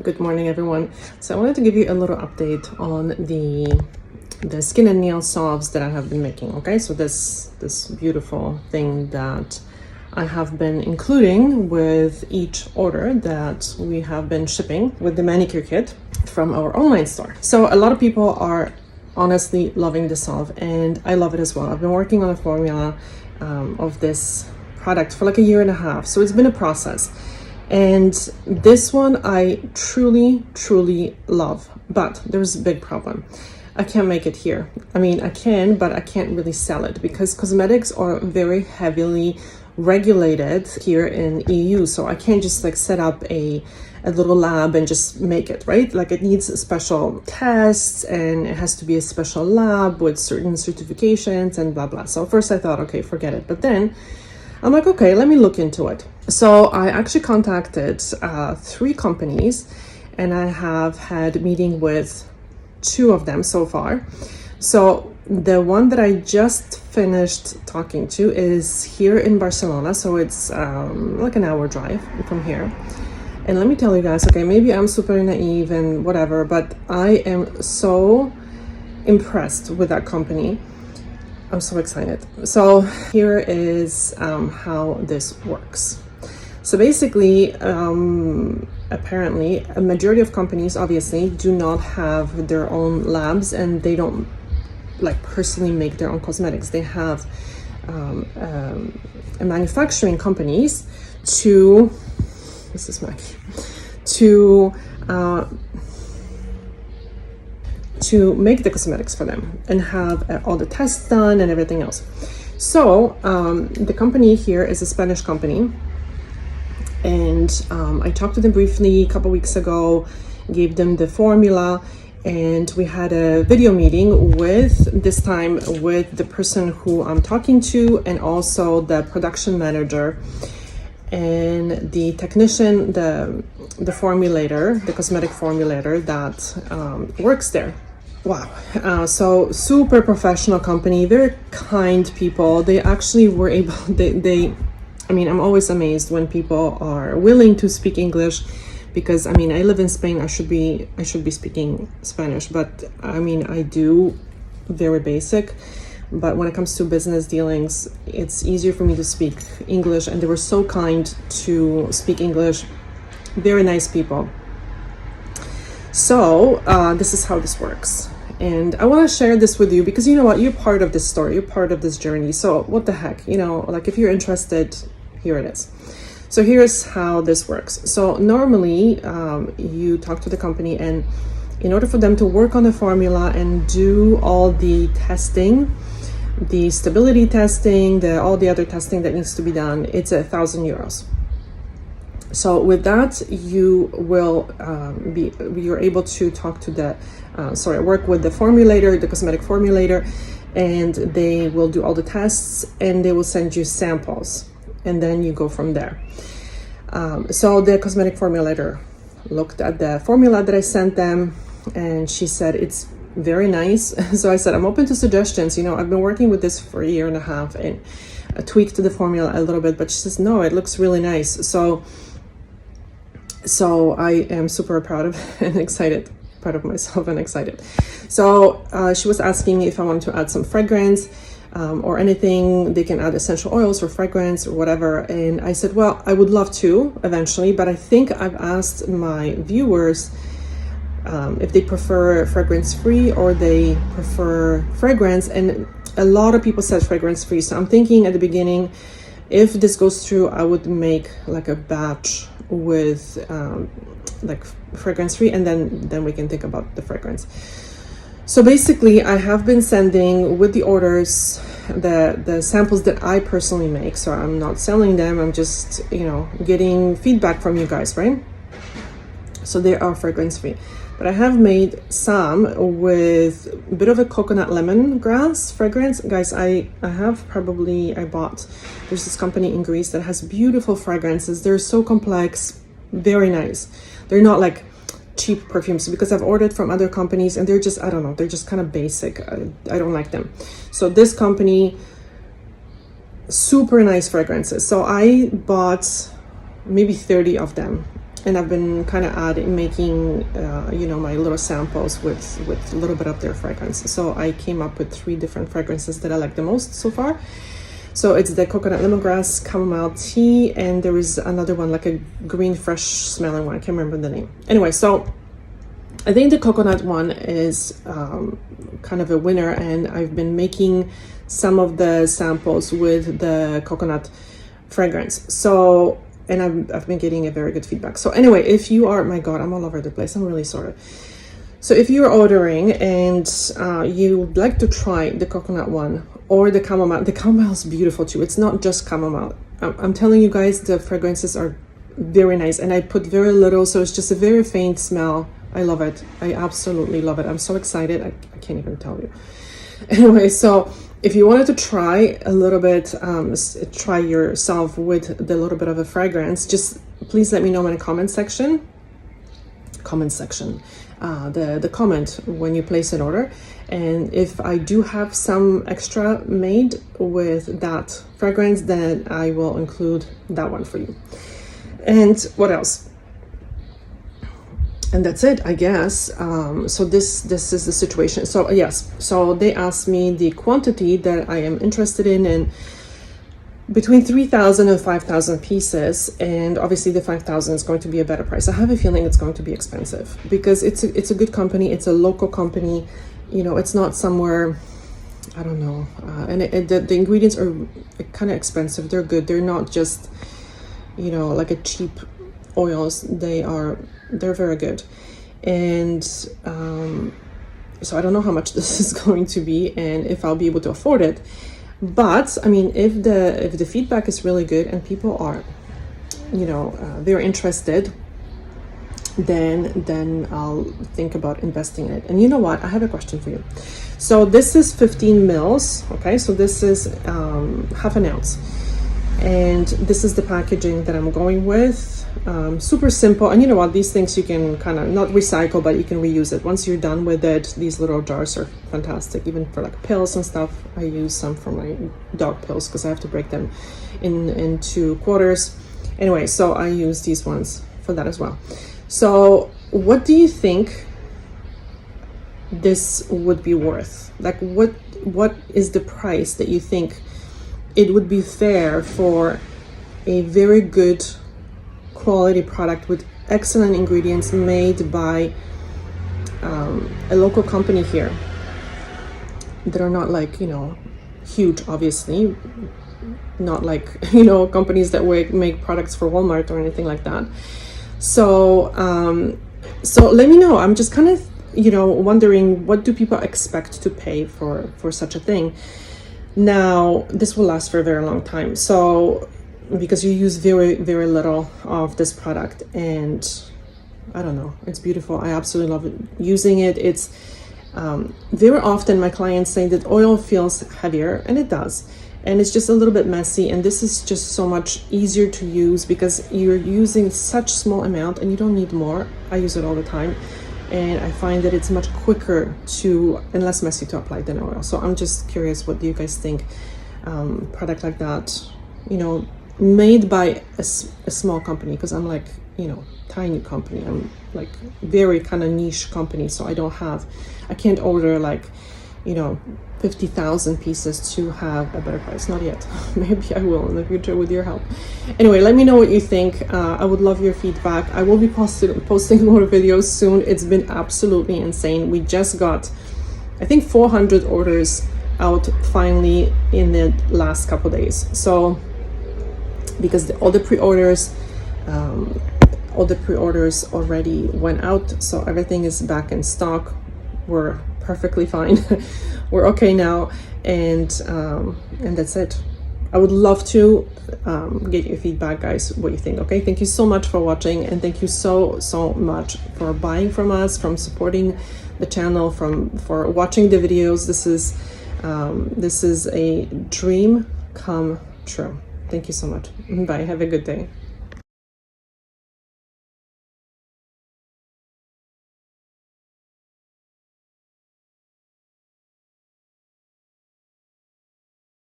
Good morning, everyone. So I wanted to give you a little update on the Skin and Nail Salves that I have been making. Okay, so this beautiful thing that I have been including with each order that we have been shipping with the manicure kit from our online store. So a lot of people are honestly loving the salve, and I love it as well. I've been working on a formula of this product for like a year and a half, so it's been a process. And this one I truly love, but there's a big problem. I can't make it here. I mean, I can, but I can't really sell it because cosmetics are very heavily regulated here in EU. So I can't just like set up a little lab and just make it, right? Like it needs special tests and it has to be a special lab with certain certifications and blah, blah. So first I thought, okay, forget it. But then I'm like, okay, let me look into it. So I actually contacted 3 companies, and I have had a meeting with 2 of them so far. So the one that I just finished talking to is here in Barcelona. So it's like an hour drive from here. And let me tell you guys, okay, maybe I'm super naive and whatever, but I am so impressed with that company. I'm so excited. So here is how this works. So basically, apparently, a majority of companies obviously do not have their own labs, and they don't like personally make their own cosmetics. They have manufacturing companies to, this is Maggie, to make the cosmetics for them and have all the tests done and everything else. So the company here is a Spanish company, and I talked to them briefly a couple weeks ago, gave them the formula, and we had a video meeting with, this time with the person who I'm talking to, and also the production manager and the technician, the formulator, the cosmetic formulator that works there. Wow. So super professional company, very kind people. They actually were able, I mean, I'm always amazed when people are willing to speak English, because I mean, I live in Spain. I should be speaking Spanish, but I mean, I do very basic. But when it comes to business dealings, it's easier for me to speak English, and they were so kind to speak English. Very nice people. So this is how this works. And I want to share this with you because you know what, you're part of this story, you're part of this journey. So what the heck, you know, like if you're interested, here it is. So here's how this works. So normally you talk to the company, and in order for them to work on the formula and do all the testing, the stability testing, all the other testing that needs to be done, it's 1,000 euros. So with that, you will you're able to talk to work with the formulator, the cosmetic formulator, and they will do all the tests, and they will send you samples, and then you go from there. So the cosmetic formulator looked at the formula that I sent them, and she said it's very nice. So I said, I'm open to suggestions. You know, I've been working with this for a year and a half, and I tweaked the formula a little bit, but she says, no, it looks really nice. So I am super proud of and excited, proud of myself and excited. So she was asking me if I wanted to add some fragrance or anything. They can add essential oils or fragrance or whatever. And I said, well, I would love to eventually, but I think I've asked my viewers if they prefer fragrance-free or they prefer fragrance. And a lot of people said fragrance-free. So I'm thinking at the beginning, if this goes through, I would make like a batch with like fragrance-free, and then we can think about the fragrance. So basically, I have been sending with the orders the samples that I personally make. So I'm not selling them. I'm just, you know, getting feedback from you guys, right? So they are fragrance-free. But I have made some with a bit of a coconut lemongrass fragrance. Guys, I bought, there's this company in Greece that has beautiful fragrances. They're so complex, very nice. They're not like cheap perfumes, because I've ordered from other companies and they're just, I don't know, they're just kind of basic. I don't like them. So this company, super nice fragrances. So I bought maybe 30 of them. and I've been kind of making you know, my little samples with a little bit of their fragrance. So I came up with 3 different fragrances that I like the most so far. So it's the coconut lemongrass chamomile tea, and there is another one, like a green fresh smelling one. I can't remember the name. Anyway, so I think the coconut one is kind of a winner, and I've been making some of the samples with the coconut fragrance. So, and I've been getting a very good feedback. So anyway, if you are, my God, I'm all over the place. I'm really sorry. So if you're ordering and you'd like to try the coconut one or the chamomile is beautiful too. It's not just chamomile. I'm telling you guys, the fragrances are very nice, and I put very little, so it's just a very faint smell. I love it. I absolutely love it. I'm so excited. I can't even tell you. Anyway, so if you wanted to try a little bit, try yourself with the little bit of a fragrance, just please let me know in the comment section, the comment when you place an order. And if I do have some extra made with that fragrance, then I will include that one for you. And what else? And that's it, I guess. So this is the situation. So yes, so they asked me the quantity that I am interested in between 3,000 and 5,000 pieces, and obviously the 5,000 is going to be a better price. I have a feeling it's going to be expensive because it's a good company. It's a local company. You know, it's not somewhere, I don't know. And the ingredients are kind of expensive. They're good. They're not just, you know, like a cheap oils. They're very good. And so I don't know how much this is going to be and if I'll be able to afford it. But I mean, if the feedback is really good and people are, you know, very interested, then I'll think about investing in it. And you know what? I have a question for you. So this is 15 mils. Okay, so this is half an ounce, and this is the packaging that I'm going with. Super simple. And you know what? These things you can kind of not recycle, but you can reuse it. Once you're done with it, these little jars are fantastic. Even for like pills and stuff, I use some for my dog pills because I have to break them into quarters. Anyway, so I use these ones for that as well. So what do you think this would be worth? Like what is the price that you think it would be fair for a very good quality product with excellent ingredients made by a local company here that are not like, you know, huge, obviously, not like, you know, companies that make products for Walmart or anything like that. So so let me know. I'm just kind of, you know, wondering, what do people expect to pay for such a thing? Now this will last for a very long time, so because you use very, very little of this product, and I don't know, it's beautiful. I absolutely love it, using it. It's very often my clients say that oil feels heavier, and it does, and it's just a little bit messy, and this is just so much easier to use because you're using such small amount and you don't need more. I use it all the time, and I find that it's much quicker and less messy to apply than oil. So I'm just curious, what do you guys think? Product like that, you know, made by a small company, because I'm like, you know, tiny company. I'm like very kind of niche company, so I can't order like, you know, 50,000 pieces to have a better price. Not yet. Maybe I will in the future with your help. Anyway, let me know what you think. I would love your feedback. I will be posting more videos soon. It's been absolutely insane. We just got, I think, 400 orders out finally in the last couple days. So because all the pre-orders already went out, so everything is back in stock. We're perfectly fine. We're okay now, and that's it. I would love to get your feedback, guys, what you think. Okay, thank you so much for watching, and thank you so much for buying from us, from supporting the channel, for watching the videos. This is a dream come true. Thank you so much. Bye. Have a good day.